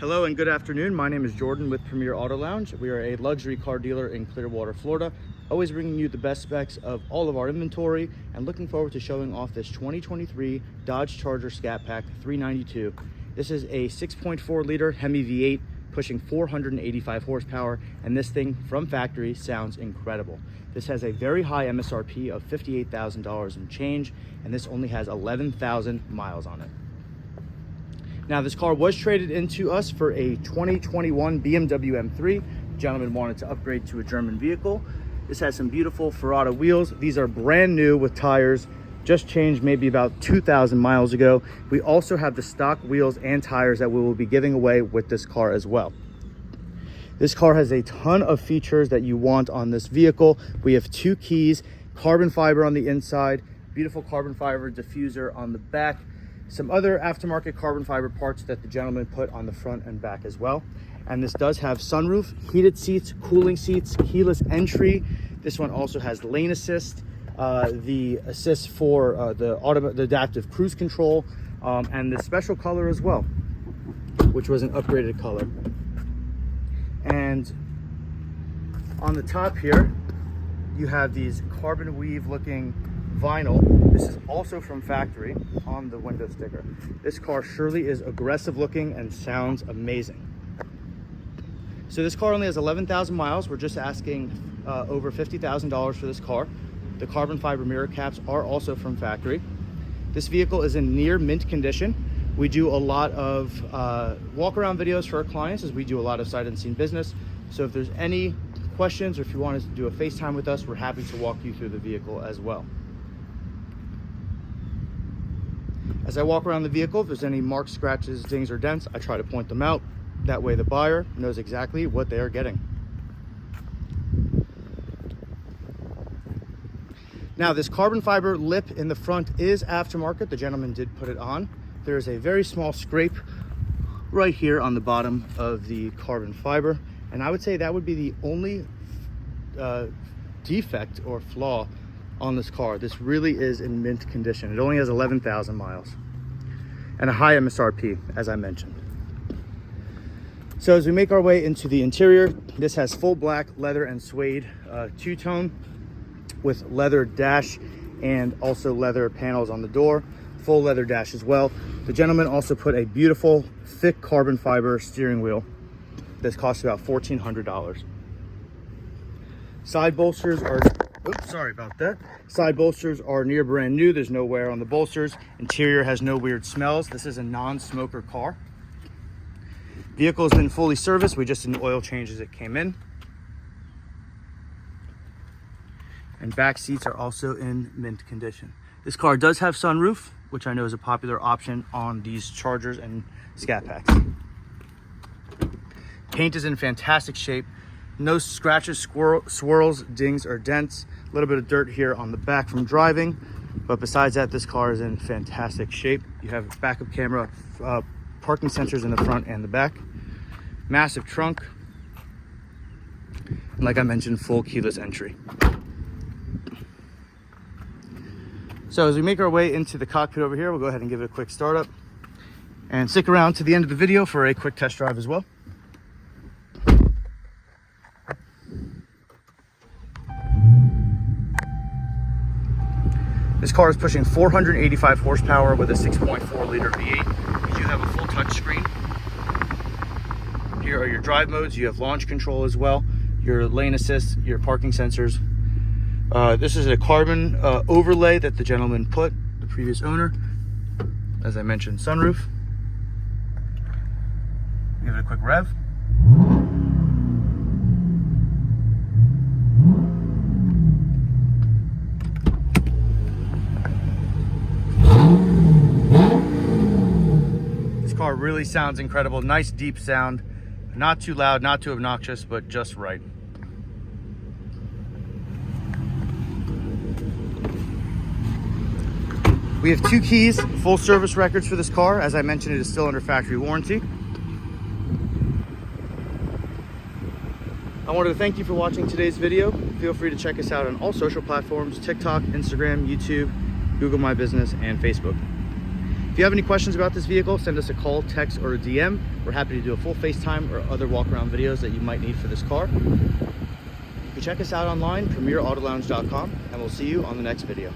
Hello and good afternoon. My name is Jordan with Premier Auto Lounge. We are a luxury car dealer in Clearwater, Florida, always bringing you the best specs of all of our inventory and looking forward to showing off this 2023 Dodge Charger Scatpack 392. This is a 6.4 liter Hemi V8 pushing 485 horsepower, and this thing from factory sounds incredible. This has a very high MSRP of $58,000 and change, and this only has 11,000 miles on it. Now, this car was traded into us for a 2021 BMW M3. The gentleman wanted to upgrade to a German vehicle. This has some beautiful Ferrata wheels. These are brand new with tires, just changed maybe about 2,000 miles ago. We also have the stock wheels and tires that we will be giving away with this car as well. This car has a ton of features that you want on this vehicle. We have 2 keys, carbon fiber on the inside, beautiful carbon fiber diffuser on the back, some other aftermarket carbon fiber parts that the gentleman put on the front and back as well. And this does have sunroof, heated seats, cooling seats, keyless entry. This one also has lane assist, the assist for the adaptive cruise control, and the special color as well, which was an upgraded color. And on the top here, you have these carbon weave looking vinyl. This is also from factory on the window sticker. This car surely is aggressive looking and sounds amazing. So this car only has 11,000 miles. We're just asking over $50,000 for this car. The carbon fiber mirror caps are also from factory. This vehicle is in near mint condition. We do a lot of walk around videos for our clients, as we do a lot of sight unseen business. So if there's any questions or if you want to do a FaceTime with us, we're happy to walk you through the vehicle as well. As I walk around the vehicle, if there's any marks, scratches, dings, or dents, I try to point them out. That way the buyer knows exactly what they are getting. Now, this carbon fiber lip in the front is aftermarket. The gentleman did put it on. There is a very small scrape right here on the bottom of the carbon fiber, and I would say that would be the only defect or flaw on this car. This really is in mint condition. It only has 11,000 miles and a high MSRP, as I mentioned. So as we make our way into the interior, this has full black leather and suede two-tone with leather dash and also leather panels on the door, full leather dash as well. The gentleman also put a beautiful thick carbon fiber steering wheel. This costs about $1,400. Side bolsters are, oops, sorry about that. Side bolsters are near brand new. There's no wear on the bolsters. Interior has no weird smells. This is a non-smoker car. Vehicle has been fully serviced. We just did an oil change as it came in. And back seats are also in mint condition. This car does have sunroof, which I know is a popular option on these Chargers and Scat Packs. Paint is in fantastic shape. No scratches, swirls, dings, or dents. A little bit of dirt here on the back from driving, but besides that, this car is in fantastic shape. You have backup camera, parking sensors in the front and the back. Massive trunk. And like I mentioned, full keyless entry. So as we make our way into the cockpit over here, we'll go ahead and give it a quick startup. And stick around to the end of the video for a quick test drive as well. This car is pushing 485 horsepower with a 6.4 liter V8. You do have a full touch screen. Here are your drive modes. You have launch control as well, your lane assist, your parking sensors. This is a carbon overlay that the gentleman put, the previous owner. As I mentioned, sunroof. Give it a quick rev. Car really sounds incredible. Nice deep sound, not too loud, not too obnoxious, but just right. We have 2 keys, full service records for this car. As I mentioned, it is still under factory warranty. I wanted to thank you for watching today's video. Feel free to check us out on all social platforms: TikTok, Instagram, YouTube, Google My Business, and Facebook. If you have any questions about this vehicle, send us a call, text, or a DM. We're happy to do a full FaceTime or other walk-around videos that you might need for this car. You can check us out online, premierautolounge.com, and we'll see you on the next video.